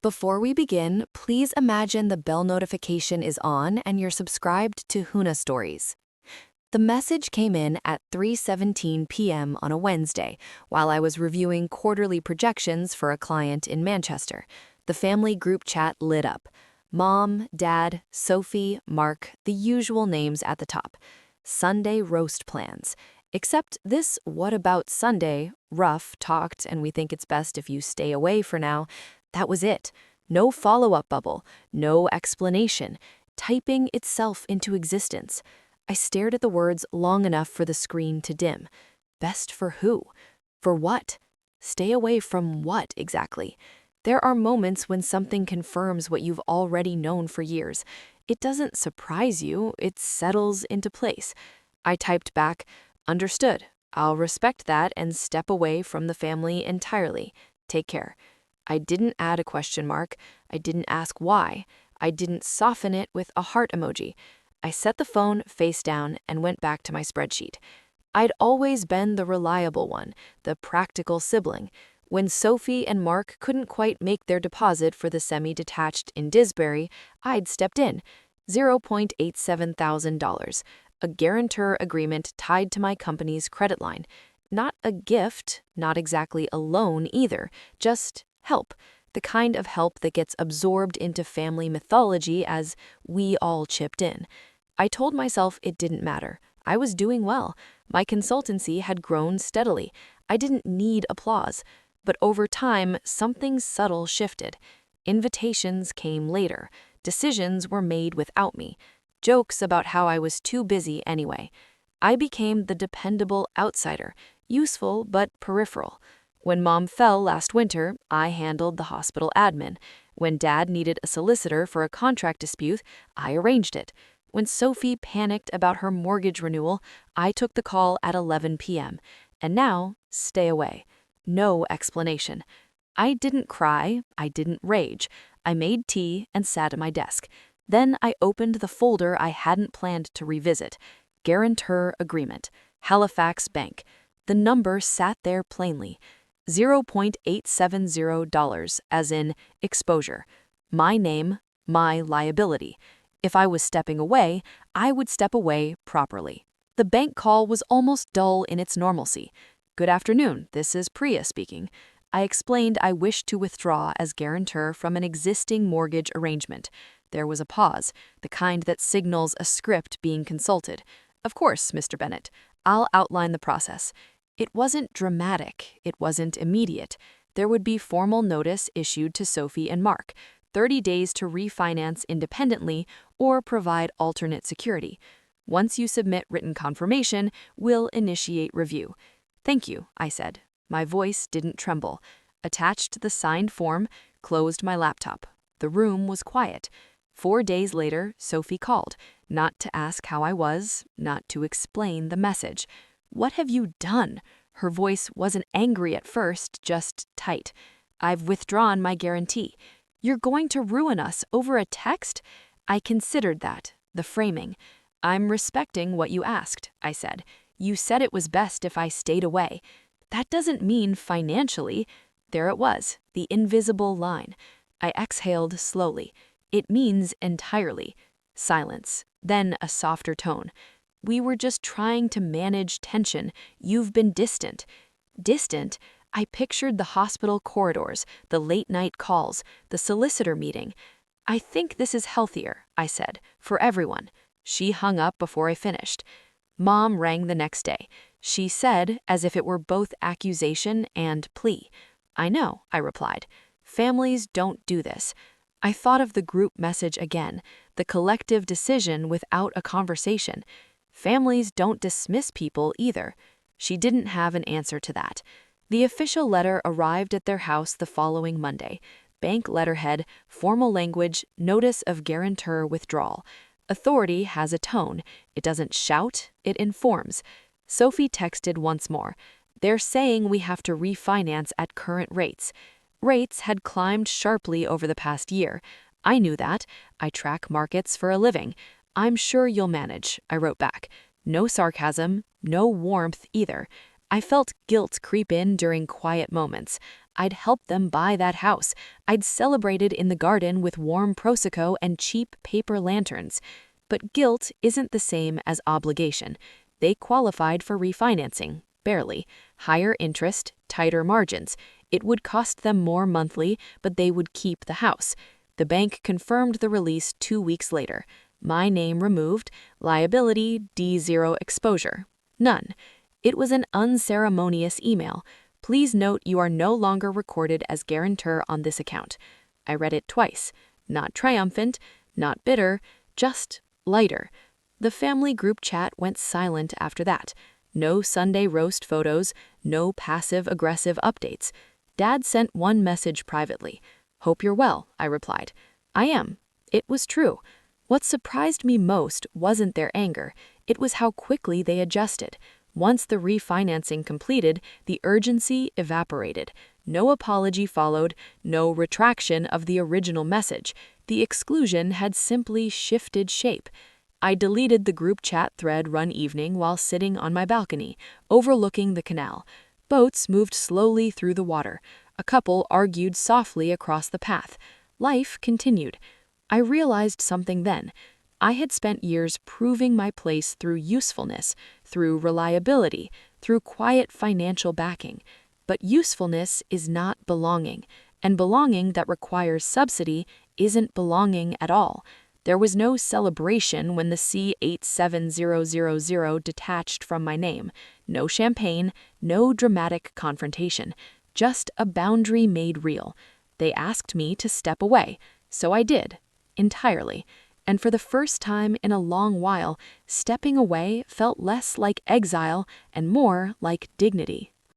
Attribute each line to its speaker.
Speaker 1: Before we begin, please imagine the bell notification is on and you're subscribed to Huna Stories. The message came in at 3:17 p.m. on a Wednesday while I was reviewing quarterly projections for a client in Manchester. The family group chat lit up. Mom, Dad, Sophie, Mark, the usual names at the top. Sunday roast plans. Except this "what about Sunday" rough talked and we think it's best if you stay away for now. That was it. No follow-up bubble, no explanation, typing itself into existence. I stared at the words long enough for the screen to dim. Best for who? For what? Stay away from what exactly? There are moments when something confirms what you've already known for years. It doesn't surprise you, it settles into place. I typed back, "Understood. I'll respect that and step away from the family entirely. Take care." I didn't add a question mark. I didn't ask why. I didn't soften it with a heart emoji. I set the phone face down and went back to my spreadsheet. I'd always been the reliable one, the practical sibling. When Sophie and Mark couldn't quite make their deposit for the semi-detached in Disbury, I'd stepped in. $0.87 thousand. A guarantor agreement tied to my company's credit line. Not a gift, not exactly a loan either, just help. The kind of help that gets absorbed into family mythology as we all chipped in. I told myself it didn't matter. I was doing well. My consultancy had grown steadily. I didn't need applause. But over time, something subtle shifted. Invitations came later. Decisions were made without me. Jokes about how I was too busy anyway. I became the dependable outsider, useful but peripheral. When Mom fell last winter, I handled the hospital admin. When Dad needed a solicitor for a contract dispute, I arranged it. When Sophie panicked about her mortgage renewal, I took the call at 11 p.m. And now, stay away. No explanation. I didn't cry, I didn't rage. I made tea and sat at my desk. Then I opened the folder I hadn't planned to revisit. Guarantor agreement. Halifax Bank. The number sat there plainly. $0.870, as in exposure. My name, my liability. If I was stepping away, I would step away properly. The bank call was almost dull in its normalcy. "Good afternoon, this is Priya speaking." I explained I wished to withdraw as guarantor from an existing mortgage arrangement. There was a pause, the kind that signals a script being consulted. "Of course, Mr. Bennett. I'll outline the process." It wasn't dramatic, it wasn't immediate. There would be formal notice issued to Sophie and Mark, 30 days to refinance independently or provide alternate security. "Once you submit written confirmation, we'll initiate review." "Thank you," I said. My voice didn't tremble. Attached the signed form, closed my laptop. The room was quiet. 4 days later, Sophie called, not to ask how I was, not to explain the message. "What have you done?" Her voice wasn't angry at first, just tight. "I've withdrawn my guarantee." "You're going to ruin us over a text?" I considered that, the framing. "I'm respecting what you asked," I said. "You said it was best if I stayed away." "That doesn't mean financially." There it was, the invisible line. I exhaled slowly. "It means entirely." Silence, then a softer tone. "We were just trying to manage tension. You've been distant." Distant? I pictured the hospital corridors, the late-night calls, the solicitor meeting. "I think this is healthier," I said, "for everyone." She hung up before I finished. Mom rang the next day. She said, as if it were both accusation and plea. "I know," I replied. "Families don't do this." I thought of the group message again, the collective decision without a conversation. Families don't dismiss people either. She didn't have an answer to that. The official letter arrived at their house the following Monday. Bank letterhead, formal language, notice of guarantor withdrawal. Authority has a tone. It doesn't shout, it informs. Sophie texted once more. "They're saying we have to refinance at current rates." Rates had climbed sharply over the past year. I knew that. I track markets for a living. "I'm sure you'll manage," I wrote back. No sarcasm, no warmth either. I felt guilt creep in during quiet moments. I'd helped them buy that house. I'd celebrated in the garden with warm Prosecco and cheap paper lanterns. But guilt isn't the same as obligation. They qualified for refinancing, barely. Higher interest, tighter margins. It would cost them more monthly, but they would keep the house. The bank confirmed the release 2 weeks later. My name removed, liability D0 exposure. None. It was an unceremonious email. Please note you are no longer recorded as guarantor on this account. I read it twice. Not triumphant, not bitter, just lighter. The family group chat went silent after that. No Sunday roast photos, no passive-aggressive updates. Dad sent one message privately. "Hope you're well," I replied. "I am." It was true. What surprised me most wasn't their anger. It was how quickly they adjusted. Once the refinancing completed, the urgency evaporated. No apology followed, no retraction of the original message. The exclusion had simply shifted shape. I deleted the group chat thread one evening while sitting on my balcony, overlooking the canal. Boats moved slowly through the water. A couple argued softly across the path. Life continued. I realized something then. I had spent years proving my place through usefulness, through reliability, through quiet financial backing. But usefulness is not belonging, and belonging that requires subsidy isn't belonging at all. There was no celebration when the C87000 detached from my name. No champagne, no dramatic confrontation. Just a boundary made real. They asked me to step away, so I did, entirely. And for the first time in a long while, stepping away felt less like exile and more like dignity.